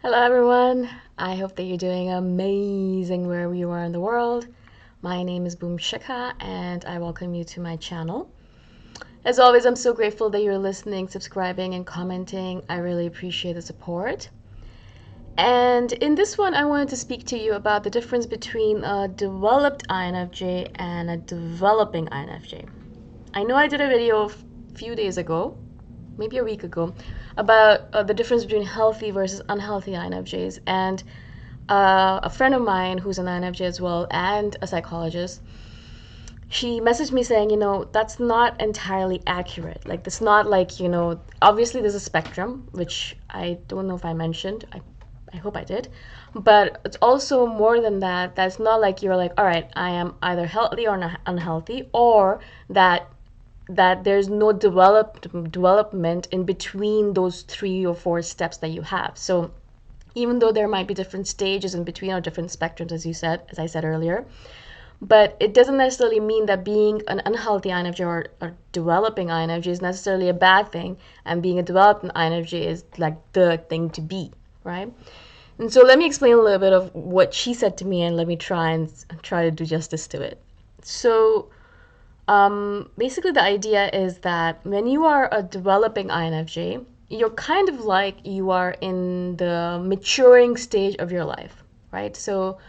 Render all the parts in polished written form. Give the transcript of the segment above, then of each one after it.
Hello everyone, I hope that you're doing amazing wherever you are in the world. My name is Shikha and I welcome you to my channel. As always, I'm so grateful that you're listening, subscribing, and commenting. I really appreciate the support. And in this one, I wanted to speak to you about the difference between a developed INFJ and a developing INFJ. I know I did a video a few days ago, maybe a week ago, about the difference between healthy versus unhealthy INFJs. And a friend of mine who's an INFJ as well and a psychologist, she messaged me saying, that's not entirely accurate. Like, it's not like, obviously there's a spectrum, which I don't know if I mentioned. I hope I did. But it's also more than that. That's not like you're like, all right, I am either healthy or unhealthy, or that there's no development in between those 3 or 4 steps that you have. So even though there might be different stages in between or different spectrums, as I said earlier, but it doesn't necessarily mean that being an unhealthy INFJ or developing INFJ is necessarily a bad thing, and being a developed INFJ is like the thing to be, right? And so let me explain a little bit of what she said to me, and let me try to do justice to it. So basically the idea is that when you are a developing INFJ, you're kind of like you are in the maturing stage of your life, right? So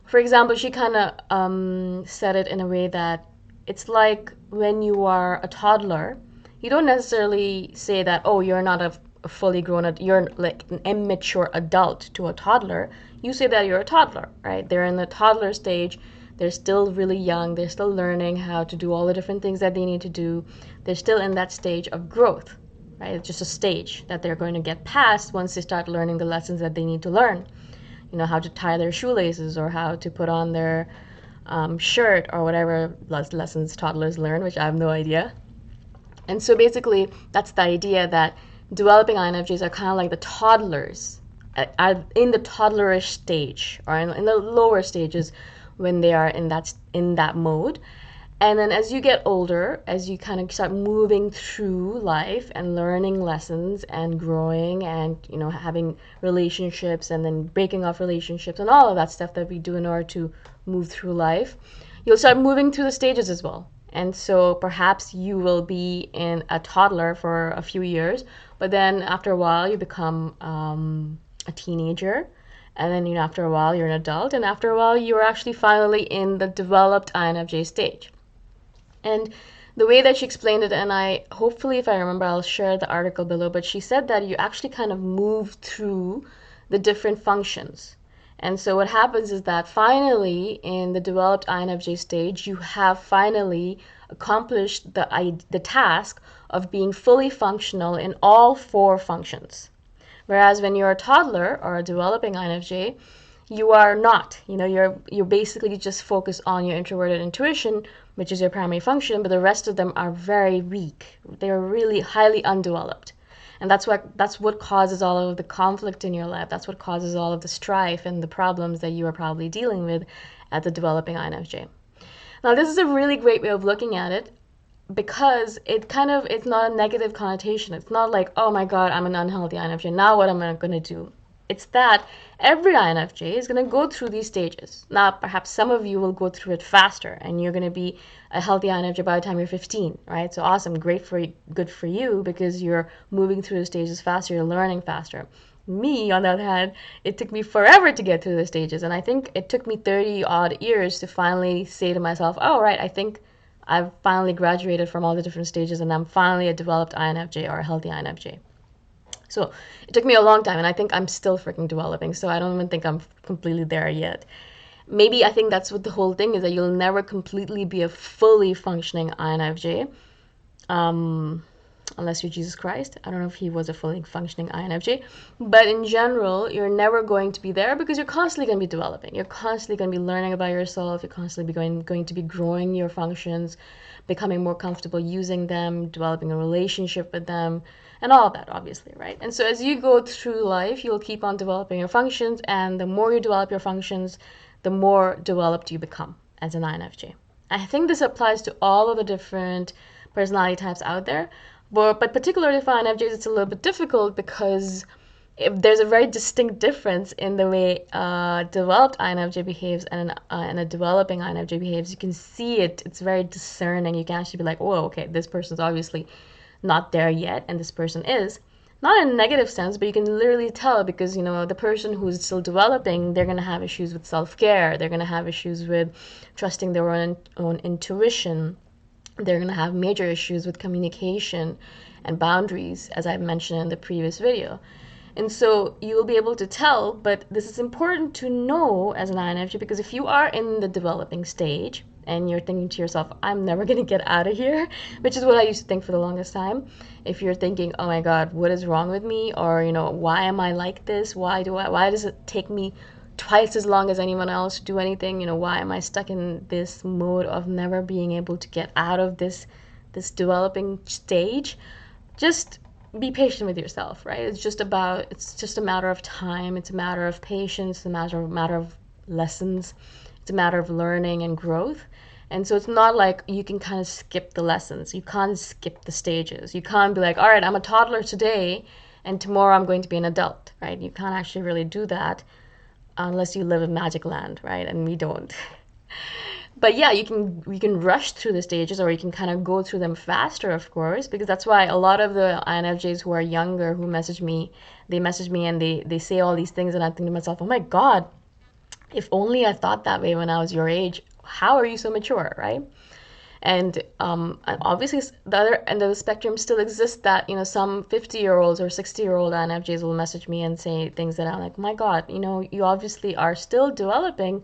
for example, she kind of said it in a way that it's like when you are a toddler, you don't necessarily say that, oh, you're not a fully grown, you're like an immature adult to a toddler. You say that you're a toddler, right? They're in the toddler stage. They're still really young. They're still learning how to do all the different things that they need to do. They're still in that stage of growth, right? It's just a stage that they're going to get past once they start learning the lessons that they need to learn. How to tie their shoelaces or how to put on their shirt or whatever lessons toddlers learn, which I have no idea. And so basically, that's the idea that developing INFJs are kind of like the toddlers in the toddlerish stage or in the lower stages when they are in that mode. And then as you get older, as you kind of start moving through life and learning lessons and growing and, having relationships and then breaking off relationships and all of that stuff that we do in order to move through life, you'll start moving through the stages as well. And so perhaps you will be in a toddler for a few years, but then after a while you become a teenager. And then, after a while you're an adult. And after a while you're actually finally in the developed INFJ stage. And the way that she explained it, and hopefully if I remember, I'll share the article below, but she said that you actually kind of move through the different functions. And so what happens is that finally in the developed INFJ stage, you have finally accomplished the task of being fully functional in all 4 functions. Whereas when you're a toddler or a developing INFJ, you are not. You're basically just focused on your introverted intuition, which is your primary function, but the rest of them are very weak. They're really highly undeveloped. And that's what causes all of the conflict in your life. That's what causes all of the strife and the problems that you are probably dealing with at the developing INFJ. Now, this is a really great way of looking at it, because it's not a negative connotation. It's not like, oh my God, I'm an unhealthy INFJ. Now what am I going to do? It's that every INFJ is going to go through these stages. Now, perhaps some of you will go through it faster and you're going to be a healthy INFJ by the time you're 15, right? So awesome, good for you, because you're moving through the stages faster, you're learning faster. Me, on the other hand, it took me forever to get through the stages. And I think it took me 30 odd years to finally say to myself, oh, right, I think I've finally graduated from all the different stages and I'm finally a developed INFJ or a healthy INFJ. So it took me a long time, and I think I'm still freaking developing, so I don't even think I'm completely there yet. Maybe I think that's what the whole thing is, that you'll never completely be a fully functioning INFJ, unless you're Jesus Christ. I don't know if he was a fully functioning INFJ, but in general, you're never going to be there because you're constantly going to be developing. You're constantly going to be learning about yourself. You're constantly going to be growing your functions, becoming more comfortable using them, developing a relationship with them, and all of that, obviously, right? And so as you go through life, you'll keep on developing your functions, and the more you develop your functions, the more developed you become as an INFJ. I think this applies to all of the different personality types out there, but particularly for INFJs, it's a little bit difficult because there's a very distinct difference in the way developed INFJ behaves and a developing INFJ behaves. You can see it. It's very discerning. You can actually be like, oh, okay, this person's obviously not there yet, and this person is. Not in a negative sense, but you can literally tell because, the person who's still developing, they're going to have issues with self-care. They're going to have issues with trusting their own intuition. They're going to have major issues with communication and boundaries, as I've mentioned in the previous video. And so you will be able to tell, but this is important to know as an INFJ, because if you are in the developing stage and you're thinking to yourself, I'm never going to get out of here, which is what I used to think for the longest time. If you're thinking, oh my God, what is wrong with me? Or, why am I like this? Why does it take me twice as long as anyone else to do anything? Why am I stuck in this mode of never being able to get out of this developing stage? Just be patient with yourself, right? It's just a matter of time. It's a matter of patience. It's a matter of lessons. It's a matter of learning and growth. And so it's not like you can kind of skip the lessons. You can't skip the stages. You can't be like, all right, I'm a toddler today and tomorrow I'm going to be an adult, right? You can't actually really do that unless you live in magic land, right? And we don't. But yeah, you can rush through the stages, or you can kind of go through them faster, of course, because that's why a lot of the INFJs who are younger who message me, and they say all these things, and I think to myself, oh my God, if only I thought that way when I was your age. How are you so mature, right? And obviously the other end of the spectrum still exists that, some 50-year-olds or 60-year-old INFJs will message me and say things that I'm like, my God, you obviously are still developing,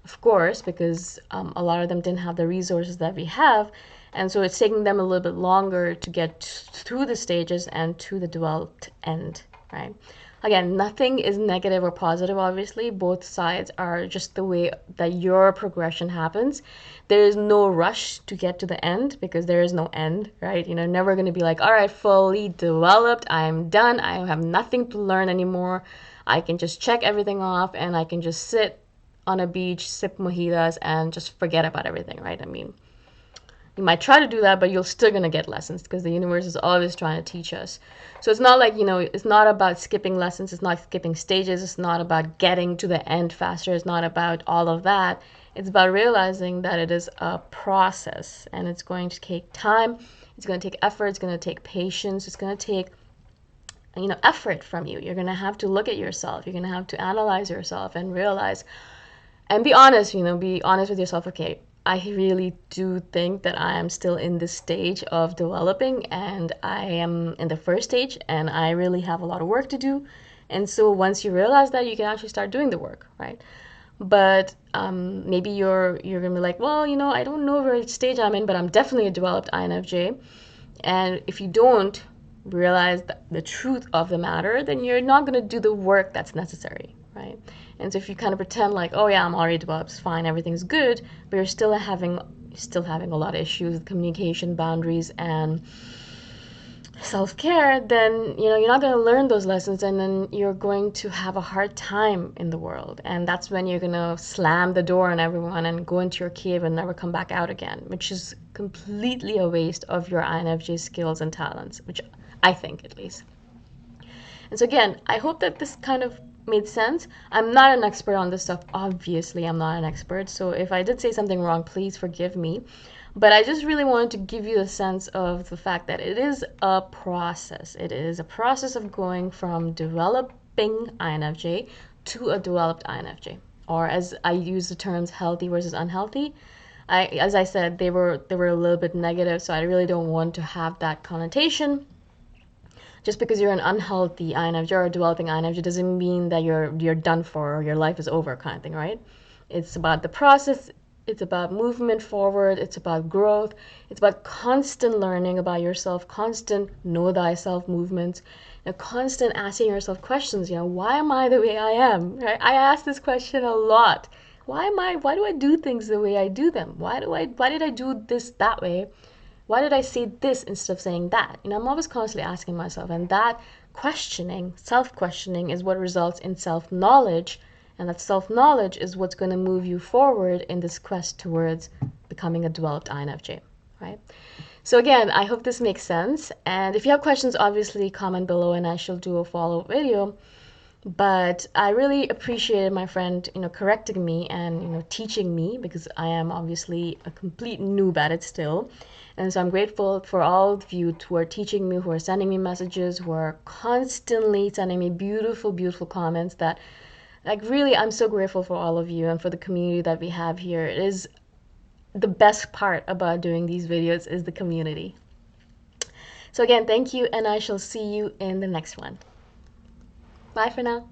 of course, because a lot of them didn't have the resources that we have. And so it's taking them a little bit longer to get through the stages and to the developed end, right? Again, nothing is negative or positive, obviously. Both sides are just the way that your progression happens. There is no rush to get to the end because there is no end, right? Never going to be like, all right, fully developed, I'm done, I have nothing to learn anymore. I can just check everything off and I can just sit on a beach, sip mojitos, and just forget about everything, right? I mean, you might try to do that, but you're still going to get lessons because the universe is always trying to teach us. So it's not like, it's not about skipping lessons. It's not skipping stages. It's not about getting to the end faster. It's not about all of that. It's about realizing that it is a process and it's going to take time. It's going to take effort. It's going to take patience. It's going to take effort from you. You're going to have to look at yourself. You're going to have to analyze yourself and realize and be honest, be honest with yourself. Okay, I really do think that I am still in this stage of developing and I am in the first stage and I really have a lot of work to do. And so once you realize that, you can actually start doing the work, right? But maybe you're gonna be like, well, I don't know which stage I'm in, but I'm definitely a developed INFJ. And if you don't realize the truth of the matter, then you're not gonna do the work that's necessary, right? And so if you kind of pretend like, oh yeah, I'm already developed, it's fine, everything's good, but you're still having a lot of issues with communication, boundaries, and self-care, then you're not going to learn those lessons, and then you're going to have a hard time in the world. And that's when you're going to slam the door on everyone and go into your cave and never come back out again, which is completely a waste of your INFJ skills and talents, which I think, at least. And so again, I hope that this kind of made sense. I'm not an expert on this stuff. Obviously, I'm not an expert. So if I did say something wrong, please forgive me. But I just really wanted to give you a sense of the fact that it is a process. It is a process of going from developing INFJ to a developed INFJ. Or as I use the terms healthy versus unhealthy, as I said, they were a little bit negative, so I really don't want to have that connotation. Just because you're an unhealthy INFJ or a developing INFJ doesn't mean that you're done for or your life is over kind of thing, right? It's about the process. It's about movement forward. It's about growth. It's about constant learning about yourself, constant know thyself movements, constant asking yourself questions. Why am I the way I am? Right? I ask this question a lot. Why do I do things the way I do them? Why did I do this that way? Why did I say this instead of saying that? I'm always constantly asking myself, and that questioning, self-questioning, is what results in self-knowledge, and that self-knowledge is what's going to move you forward in this quest towards becoming a developed INFJ, right? So again, I hope this makes sense. And if you have questions, obviously comment below and I shall do a follow-up video. But I really appreciated my friend, correcting me and, teaching me, because I am obviously a complete noob at it still. And so I'm grateful for all of you who are teaching me, who are sending me messages, who are constantly sending me beautiful, beautiful comments that, like, really, I'm so grateful for all of you and for the community that we have here. It is the best part about doing these videos is the community. So again, thank you, and I shall see you in the next one. Bye for now.